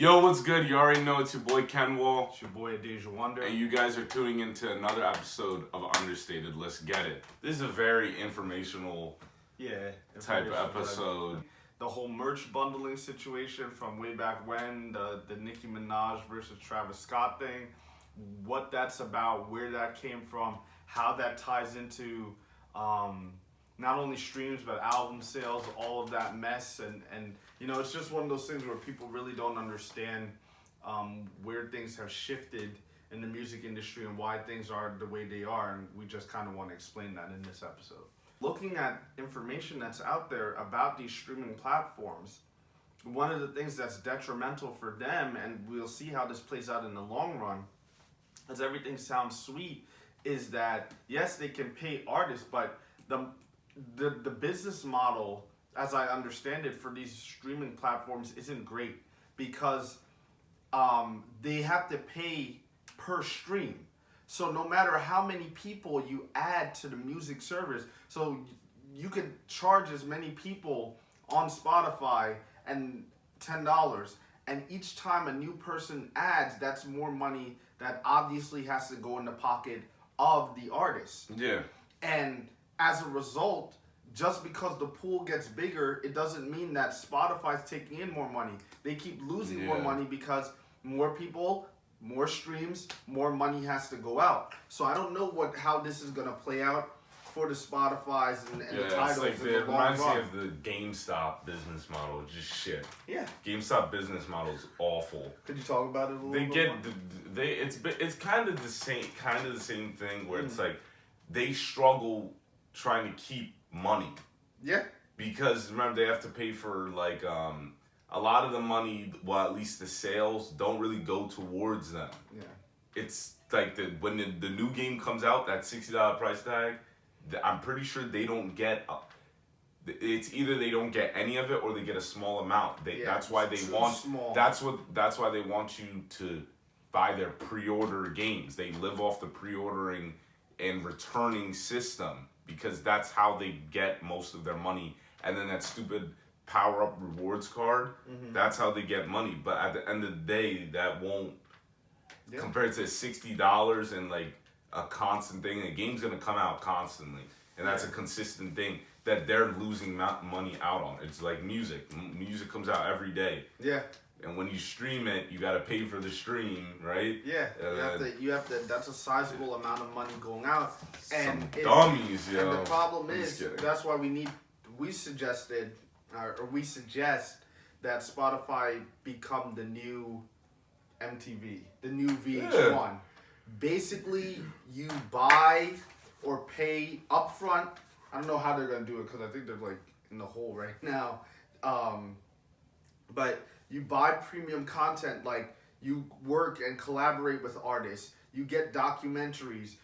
Yo, what's good? You already know it's your boy Kenwall. It's your boy Deja Wonder. And you guys are tuning into another episode of Understated. Let's get it. This is a very informational type episode. The whole merch bundling situation from way back when, the Nicki Minaj versus Travis Scott thing, what that's about, where that came from, how that ties into not only streams but album sales, all of that mess, and you know, it's just one of those things where people really don't understand where things have shifted in the music industry and why things are the way they are, and we just kind of want to explain that in this episode. Looking at information that's out there about these streaming platforms, one of the things that's detrimental for them, and we'll see how this plays out in the long run, as everything sounds sweet, is that yes, they can pay artists, but the business model, as I understand it, for these streaming platforms isn't great because they have to pay per stream. So no matter how many people you add to the music service, so you could charge as many people on Spotify and $10, and each time a new person adds, that's more money that obviously has to go in the pocket of the artist. Yeah. And as a result, just because the pool gets bigger, it doesn't mean that Spotify's taking in more money. They keep losing more money because more people, more streams, more money has to go out. So I don't know how this is gonna play out for the Spotify's and the titles. It's like it reminds me of the GameStop business model. Just shit. Yeah. GameStop business model is awful. Could you talk about it a little bit? It's kind of the same thing where it's like they struggle trying to keep money. Yeah. Because remember they have to pay for like a lot of the money, well, at least the sales don't really go towards them. Yeah. It's like when the new game comes out, that $60 price tag, I'm pretty sure they don't get. It's either they don't get any of it or they get a small amount. That's why they want. Small. That's why they want you to buy their pre-order games. They live off the pre-ordering and returning system because that's how they get most of their money. And then that stupid power-up rewards card, that's how they get money. But at the end of the day, that won't, compared to $60 and like a constant thing, the game's gonna come out constantly. And that's a consistent thing that they're losing money out on. It's like music. Music comes out every day. Yeah. And when you stream it, you gotta pay for the stream, right? Yeah, you have to. That's a sizable amount of money going out. And some dummies, yo. And the problem is, that's why we suggest that Spotify become the new MTV, the new VH1. Yeah. Basically, you buy or pay upfront. I don't know how they're gonna do it because I think they're like in the hole right now. But you buy premium content, like you work and collaborate with artists. You get documentaries.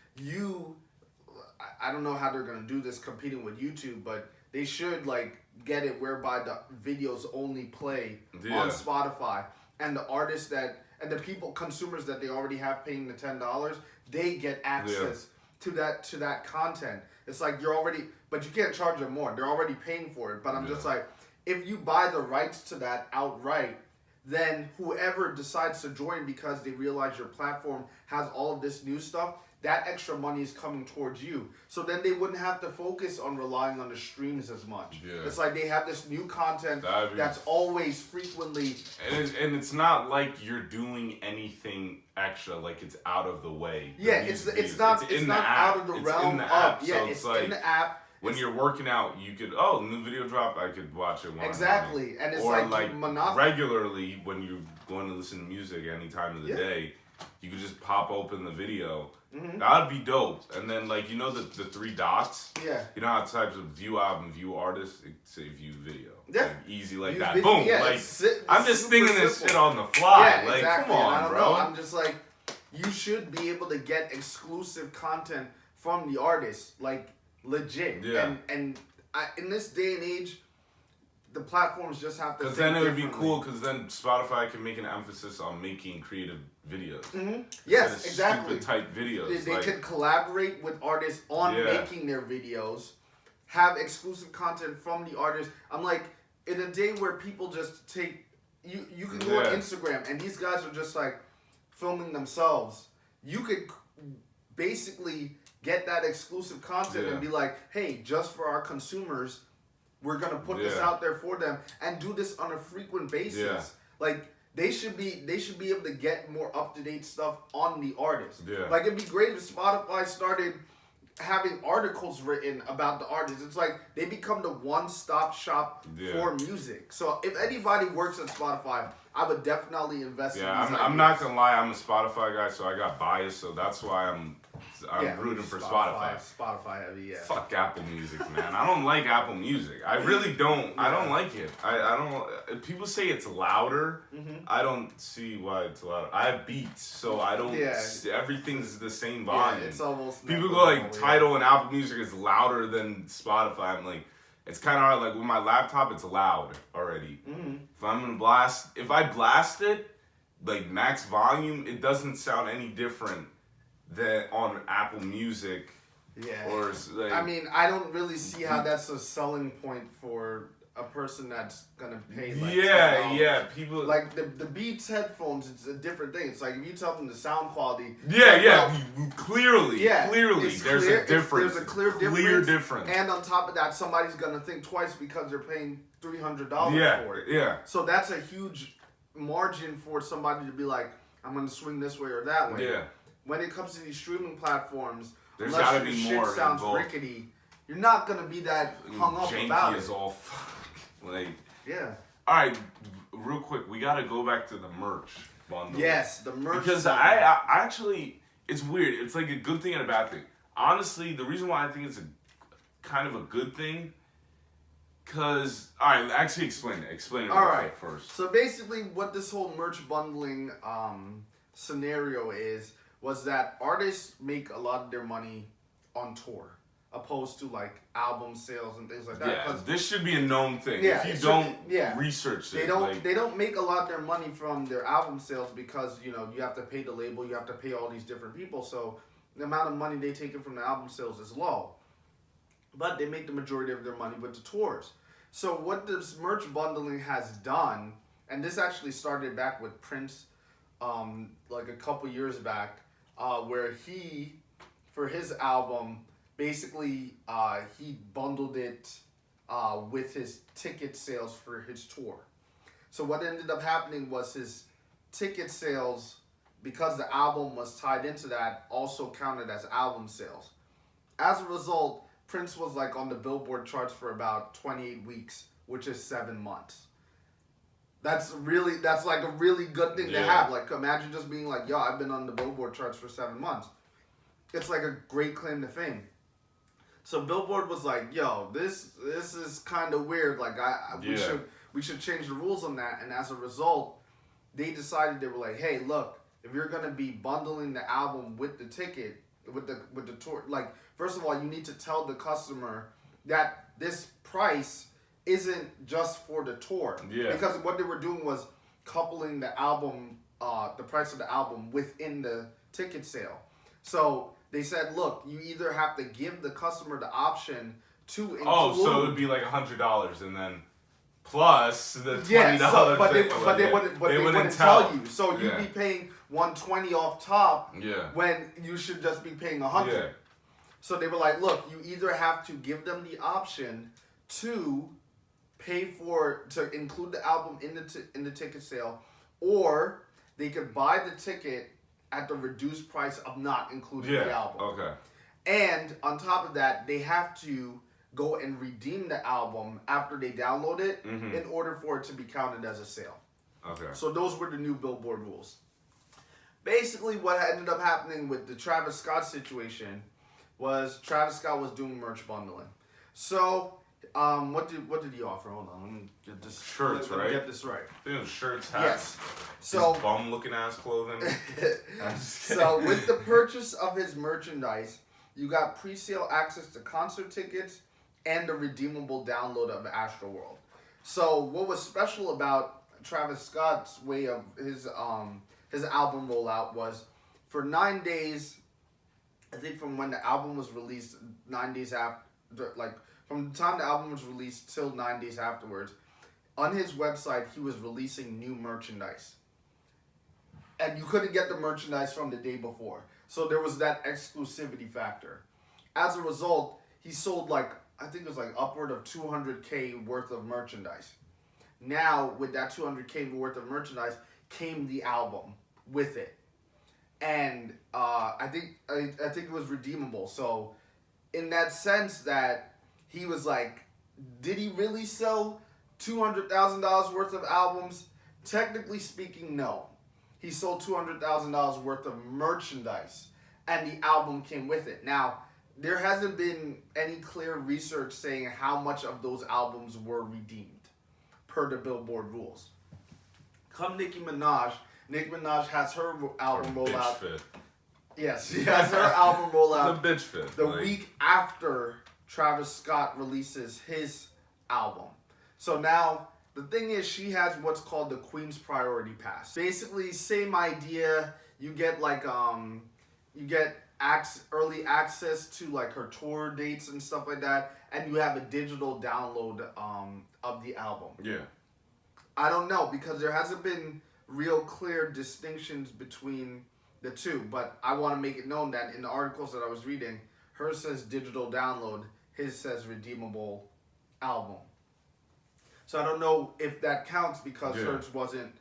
I don't know how they're gonna do this competing with YouTube, but they should like get it whereby the videos only play on Spotify, and the artists and the consumers that they already have paying the $10, they get access to that content. It's like but you can't charge them more. They're already paying for it. But I'm just like, if you buy the rights to that outright, then whoever decides to join because they realize your platform has all of this new stuff, that extra money is coming towards you. So then they wouldn't have to focus on relying on the streams as much. Yeah. It's like they have this new content that's always frequently... And it's not like you're doing anything extra, like it's out of the way. Yeah, it's not out of the realm of... Yeah, so it's like, in the app. When you're working out, you could, new video drop, I could watch it. Exactly. And it's or like regularly, when you're going to listen to music any time of the day, you could just pop open the video. That'd be dope. And then, like, you know the three dots? Yeah. You know how types of view album, view artist, it say view video. Yeah. Like, easy like that. Boom. Like, I'm just thinking this shit on the fly. Yeah, like, exactly. come on, I don't bro. know. I'm just like, you should be able to get exclusive content from the artist. Like, legit. Yeah. And in this day and age, the platforms just have to. Because then it would be cool. Because then Spotify can make an emphasis on making creative videos. Yes, exactly. Stupid type videos. They could collaborate with artists on making their videos, have exclusive content from the artist. I'm like, in a day where people just take you can go on Instagram and these guys are just like filming themselves. You could basically get that exclusive content and be like, hey, just for our consumers, we're gonna put this out there for them and do this on a frequent basis. Yeah. Like they should be able to get more up to date stuff on the artist. Yeah. Like it'd be great if Spotify started having articles written about the artist. It's like they become the one-stop shop for music. So if anybody works at Spotify, I would definitely invest in these I'm not gonna lie, I'm a Spotify guy, so I got biased, so that's why I'm rooting for Spotify. Spotify heavy, yeah. Fuck Apple Music, man. I don't like Apple Music. I really don't. I don't like it. I don't. People say it's louder. I don't see why it's louder. I have Beats, so I don't. Everything's the same volume. Yeah, it's almost. People go like Tidal and Apple Music is louder than Spotify. I'm like, it's kind of hard. Like with my laptop, it's loud already. If I'm gonna if I blast it, like max volume, it doesn't sound any different than on Apple Music. Yeah. Or like, I mean, I don't really see how that's a selling point for a person that's gonna pay. Like $10. People like the Beats headphones. It's a different thing. It's like if you tell them the sound quality. Clearly, there's a difference. There's a clear difference. And on top of that, somebody's gonna think twice because they're paying $300 for it. Yeah. So that's a huge margin for somebody to be like, I'm gonna swing this way or that way. Yeah. When it comes to these streaming platforms, there's unless gotta your be shit more sounds involved. rickety, you're not gonna be that hung up Janky about it. is all like. Yeah. All right, real quick, we gotta go back to the merch bundle. Yes, the merch. Because I actually, it's weird. It's like a good thing and a bad thing. Honestly, the reason why I think it's a kind of a good thing, because all right, actually explain it. Explain it. All right, first. So basically, what this whole merch bundling scenario was that artists make a lot of their money on tour, opposed to like album sales and things like that. Yeah, this should be a known thing. Yeah, if you don't research it, they don't make a lot of their money from their album sales because you have to pay the label, you have to pay all these different people. So the amount of money they take in from the album sales is low, but they make the majority of their money with the tours. So what this merch bundling has done, and this actually started back with Prince, like a couple years back, where he, for his album, basically he bundled it with his ticket sales for his tour. So what ended up happening was his ticket sales, because the album was tied into that, also counted as album sales. As a result, Prince was like on the Billboard charts for about 28 weeks, which is 7 months. That's like a really good thing to have. Like imagine just being like, yo, I've been on the Billboard charts for 7 months. It's like a great claim to fame. So Billboard was like, yo, this is kind of weird. Like we should change the rules on that. And as a result, they decided, they were like, hey, look, if you're gonna be bundling the album with the ticket, with the tour, like first of all, you need to tell the customer that this price isn't just for the tour. Yeah. Because what they were doing was coupling the album, the price of the album within the ticket sale. So they said, look, you either have to give the customer the option to include... Oh, so it would be like $100 and then plus the $20 but they wouldn't tell you. So you'd be paying $120 off top when you should just be paying $100. Yeah. So they were like, look, you either have to give them the option to to include the album in the ticket sale, or they could buy the ticket at the reduced price of not including the album. Okay. And on top of that, they have to go and redeem the album after they download it in order for it to be counted as a sale. Okay. So those were the new Billboard rules. Basically, what ended up happening with the Travis Scott situation was Travis Scott was doing merch bundling. So what did he offer? Hold on, let me get this. Shirts, right? Get this right. Shirts, hats. Yes. So bum looking ass clothing. So with the purchase of his merchandise, you got pre-sale access to concert tickets and the redeemable download of Astroworld. So what was special about Travis Scott's way of his album rollout was for 9 days. I think from when the album was released, 9 days after, like from the time the album was released till 9 days afterwards, on his website, he was releasing new merchandise. And you couldn't get the merchandise from the day before. So there was that exclusivity factor. As a result, he sold I think it was upward of 200K worth of merchandise. Now, with that 200K worth of merchandise, came the album with it. And I think it was redeemable. So, in that sense that he was did he really sell $200,000 worth of albums? Technically speaking, no. He sold $200,000 worth of merchandise, and the album came with it. Now, there hasn't been any clear research saying how much of those albums were redeemed per the Billboard rules. Come Nicki Minaj has her album roll out. Fit. Yes, she has her album roll out The bitch fit. the week after Travis Scott releases his album. So now, the thing is, she has what's called the Queen's Priority Pass. Basically, same idea. You get early access to her tour dates and stuff like that, and you have a digital download of the album. Yeah. I don't know, because there hasn't been real clear distinctions between the two, but I want to make it known that in the articles that I was reading, hers says digital download, his says redeemable album. So I don't know if that counts because hers wasn't,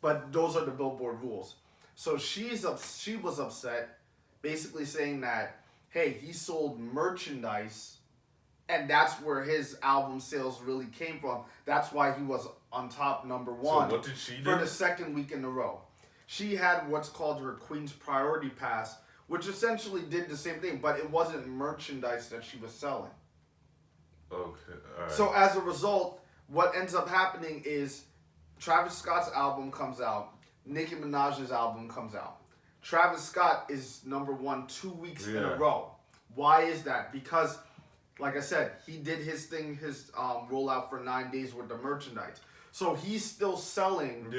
but those are the Billboard rules. So she was upset, basically saying that, hey, he sold merchandise, and that's where his album sales really came from. That's why he was on top number one. So what did she do? For the second week in a row. She had what's called her Queen's Priority Pass, which essentially did the same thing, but it wasn't merchandise that she was selling. Okay, all right. So as a result, what ends up happening is Travis Scott's album comes out, Nicki Minaj's album comes out. Travis Scott is number one 2 weeks in a row. Why is that? Because, like I said, he did his rollout for 9 days worth of merchandise. So he's still selling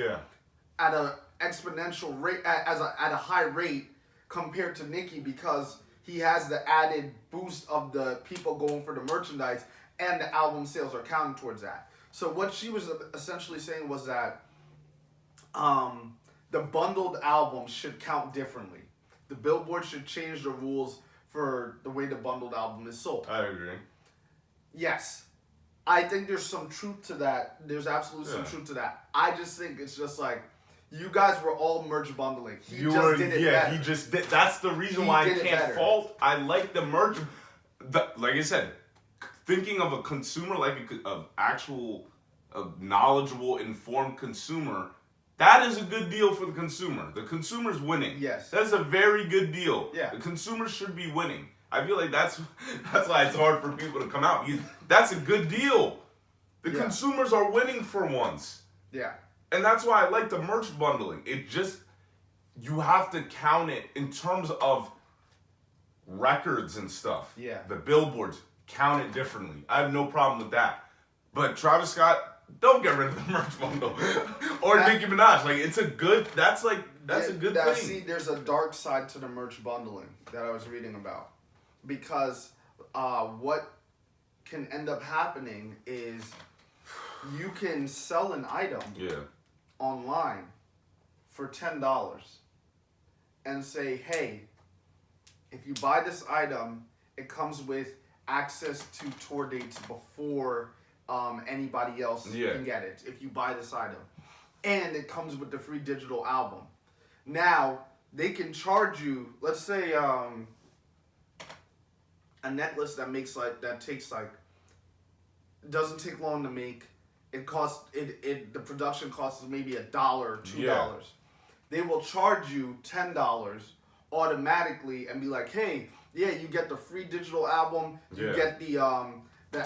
at an exponential rate, at a high rate compared to Nicki, because he has the added boost of the people going for the merchandise, and the album sales are counting towards that. So what she was essentially saying was that the bundled albums should count differently. The Billboard should change the rules for the way the bundled album is sold. I agree. Yes. I think there's some truth to that. There's absolutely some truth to that. I just think it's just you guys were all merch bundling. He just did it better. He just did. That's the reason why I can't fault. I like the merch. Like I said, thinking of a consumer, a knowledgeable, informed consumer, that is a good deal for the consumer. The consumer's winning. Yes. That's a very good deal. Yeah. The consumer should be winning. I feel like that's why it's hard for people to come out. That's a good deal. The consumers are winning for once. Yeah. And that's why I like the merch bundling. You have to count it in terms of records and stuff. Yeah. The billboards, count it differently. I have no problem with that. But Travis Scott, don't get rid of the merch bundle. Or Nicki Minaj. That's a good thing. See, there's a dark side to the merch bundling that I was reading about. Because what can end up happening is you can sell an item online for $10 and say, hey, if you buy this item, it comes with access to tour dates before anybody else can get it if you buy this item. And it comes with the free digital album. Now, they can charge you, let's say, a necklace doesn't take long to make. It costs the production costs maybe $1 or $2. Yeah. They will charge you $10 automatically and be like, hey, you get the free digital album, you get the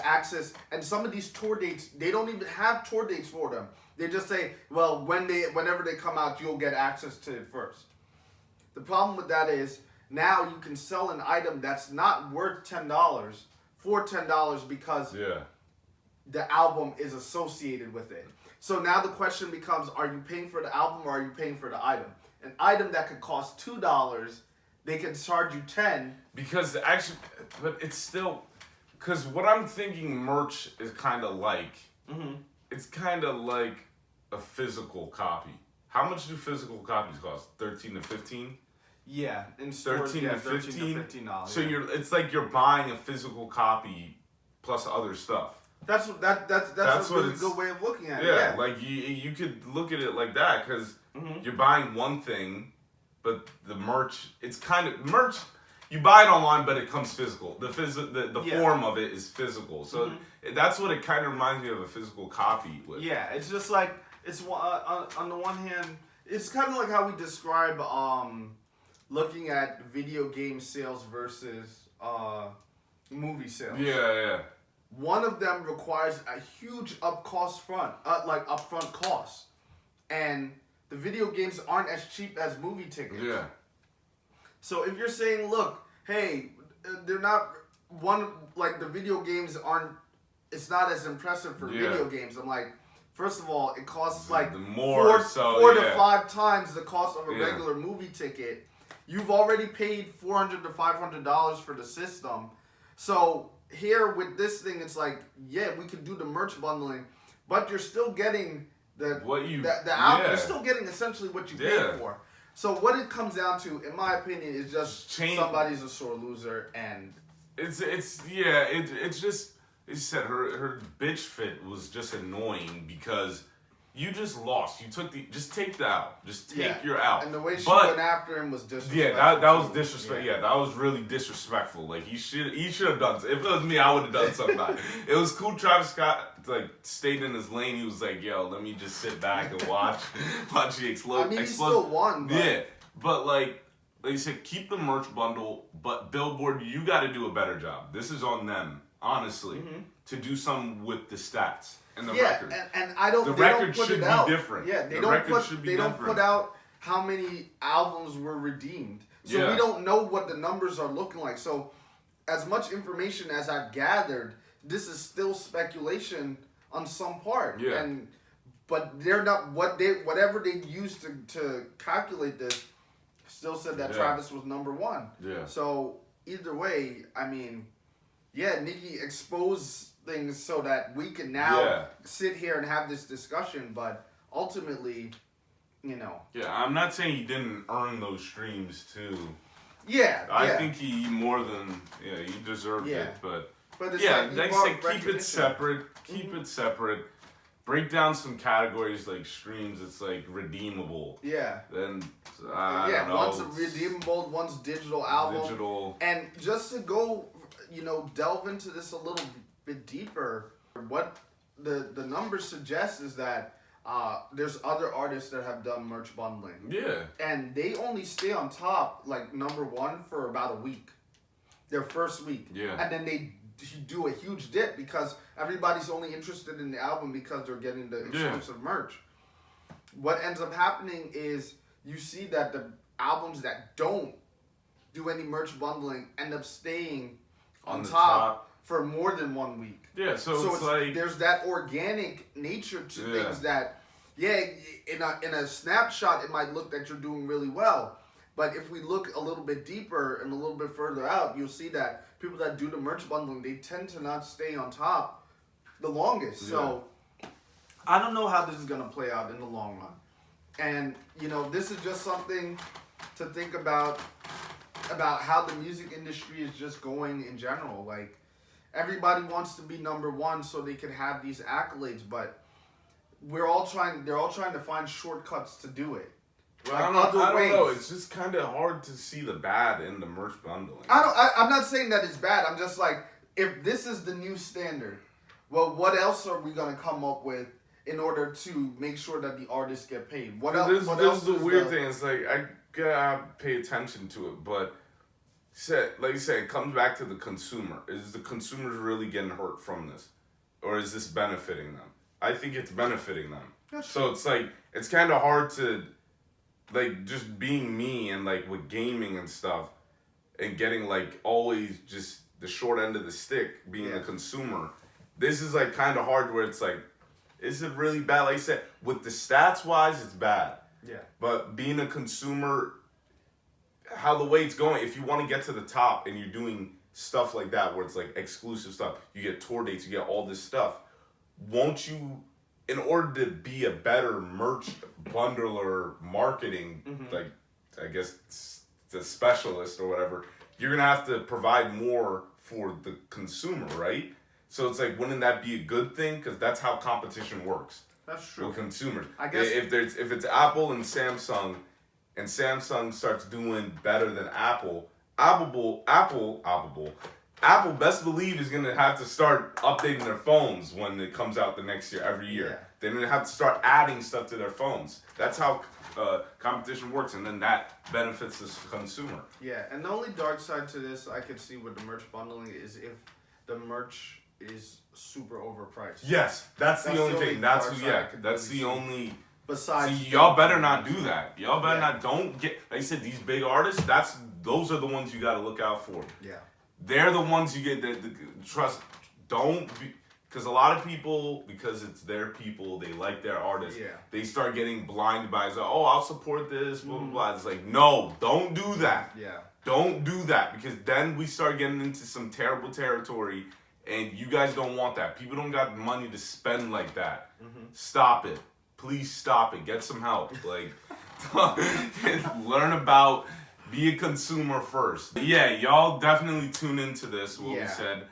access, and some of these tour dates, they don't even have tour dates for them. They just say, well, whenever they come out, you'll get access to it first. The problem with that is now you can sell an item that's not worth $10 for $10 because the album is associated with it. So now the question becomes, are you paying for the album or are you paying for the item? An item that could cost $2, they can charge you $10. Because actually, but it's still, because what I'm thinking merch is kind of like, it's kind of like a physical copy. How much do physical copies cost? 13 to 15? Yeah, in stores, 13 yeah, to 15? $15. So yeah. it's like you're buying a physical copy plus other stuff. That's That's a what really it's- good way of looking at it. Yeah, Yeah, like you could look at it like that because Mhm. you're buying one thing, but the merch, it's kind of merch. You buy it online, but it comes physical. The Yeah. form of it is physical. So Mhm. that's what it kind of reminds me of a physical copy with. yeah. It's just like it's on the one hand, it's kind of like how we describe looking at video game sales versus movie sales. Yeah. One of them requires a huge upfront cost, and the video games aren't as cheap as movie tickets. Yeah. So if you're saying, look, hey, they're not the video games aren't. It's not as impressive for Yeah. video games. I'm like, first of all, it costs like The more, four to yeah. 5 times the cost of a Yeah. regular movie ticket. You've already paid $400 to $500 for the system. So here with this thing, it's like, yeah, we can do the merch bundling, but you're still getting the album. yeah. You're still getting essentially what you Yeah. paid for. So what it comes down to, in my opinion, is just Change- somebody's a sore loser, and It's just, as you said, her bitch fit was just annoying because you just lost. You took just take the out. Just take your out. And the way she But- went after him was disrespectful. Yeah, that was too. disrespect. Yeah, that was really disrespectful. Like he should have done. If it was me, I would have done something about it. It was cool. Travis Scott stayed in his lane. He was like, "Yo, let me just sit back and watch the explode." I mean, he still won. But Yeah, but like you said, keep the merch bundle. But Billboard, you got to do a better job. This is on them, honestly, to do something with the stats and the record. and I don't. The they record don't put should it be out. different. Yeah, they The don't record put. should be They don't different. put out how many albums were redeemed, so Yeah. we don't know what the numbers are looking like. So, as much information as I've gathered, this is still speculation on some part. Yeah. But they're not whatever they used to calculate this. Still said that Yeah. Travis was number one. Yeah. So either way, I mean, yeah, Nicki exposed things so that we can now sit here and have this discussion. But ultimately, Yeah, I'm not saying he didn't earn those streams too. yeah, I think he more than he deserved Yeah. it, but it's yeah, he like I brought said, keep it recognition. separate. Keep it separate. Break down some categories like streams. It's like redeemable. Yeah. Then I don't know. One's redeemable, one's digital album. Digital. And just to go, delve into this a little bit deeper, what the numbers suggest is that there's other artists that have done merch bundling. Yeah. And they only stay on top, like number one, for about a week. Their first week. Yeah. And then they do a huge dip because everybody's only interested in the album because they're getting the exclusive merch. What ends up happening is you see that the albums that don't do any merch bundling end up staying on the top for more than 1 week. Yeah, so it's like there's that organic nature to Yeah. things that in a snapshot it might look that you're doing really well. But if we look a little bit deeper and a little bit further out, you'll see that people that do the merch bundling, they tend to not stay on top the longest. So I don't know how this is going to play out in the long run. And, this is just something to think about how the music industry is just going in general. Like, everybody wants to be number one so they can have these accolades, but they're all trying to find shortcuts to do it. Well, Like I don't know. ways. It's just kind of hard to see the bad in the merch bundling. I'm not saying that it's bad. I'm just like, if this is the new standard, well, what else are we gonna come up with in order to make sure that the artists get paid? What else? This is the weird thing. It's like I gotta pay attention to it, but like you said, it comes back to the consumer. Is the consumers really getting hurt from this, or is this benefiting them? I think it's benefiting them. So it's like it's kind of hard to. Like, just being me and, like, with gaming and stuff and getting, like, always just the short end of the stick being a consumer. This is, like, kind of hard where it's, like, is it really bad? Like I said, with the stats-wise, it's bad. Yeah. But being a consumer, how the way it's going, if you want to get to the top and you're doing stuff like that where it's, like, exclusive stuff, you get tour dates, you get all this stuff, won't you in order to be a better merch bundler marketing, like I guess the specialist or whatever, you're gonna have to provide more for the consumer, right? So it's like, wouldn't that be a good thing? Because that's how competition works. That's true. With consumers. I guess if it's Apple and Samsung starts doing better than Apple, Apple best believe is gonna have to start updating their phones when it comes out the next year, every year. Yeah. They're gonna have to start adding stuff to their phones. That's how competition works, and then that benefits the consumer. Yeah, and the only dark side to this I could see with the merch bundling is if the merch is super overpriced. Yes, that's the only thing. That's really the only. Besides, See, y'all better not do that. Y'all better not. Don't get. Like I said, these big artists. Those are the ones you got to look out for. Yeah. They're the ones you get. Trust. Don't be. Because a lot of people, because it's their people, they like their artists. Yeah. They start getting blinded by, it's like, oh, I'll support this, blah, blah, blah. It's like, no, don't do that. Yeah. Don't do that, because then we start getting into some terrible territory, and you guys don't want that. People don't got money to spend like that. Stop it. Please stop it. Get some help. Like, learn about, be a consumer first. But yeah, y'all definitely tune into this, what we said.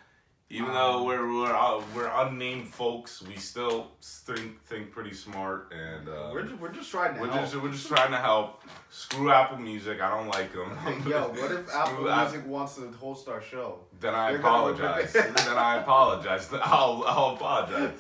Even though we're unnamed folks, we still think pretty smart, and we're just trying to help. We're just trying to help. Screw Apple Music, I don't like them. Yo, what if Apple Music wants to host our show? Then I apologize. I'll apologize.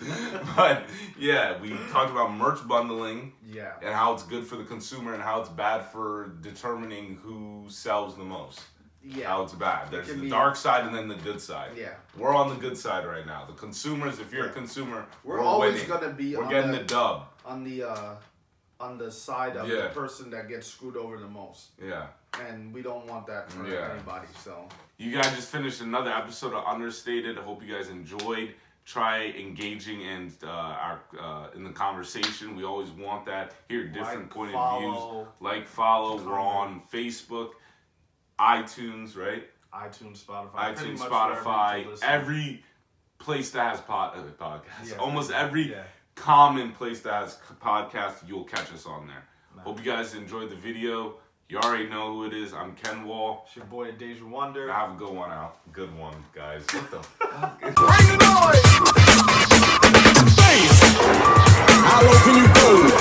But yeah, we talked about merch bundling. Yeah. And how it's good for the consumer and how it's bad for determining who sells the most. Yeah. How it's bad. There's the dark side and then the good side. Yeah. We're on the good side right now. The consumers, if you're a consumer, we're always winning. gonna be. We're getting the dub. On the side of the person that gets screwed over the most. Yeah. And we don't want that for anybody. So. You guys just finished another episode of Understated. I hope you guys enjoyed. Try engaging in in the conversation. We always want that. Hear different point of views. Like, follow. We're on Facebook. iTunes, right? iTunes, Spotify. Spotify. Every place that has podcasts. Yeah, almost every common place that has podcasts, you'll catch us on there. Nice. Hope you guys enjoyed the video. You already know who it is. I'm Ken Wall. It's your boy Deja Wonder. Have a good one out. Good one, guys. What the fuck? Bring the noise! Bass! How low can you go?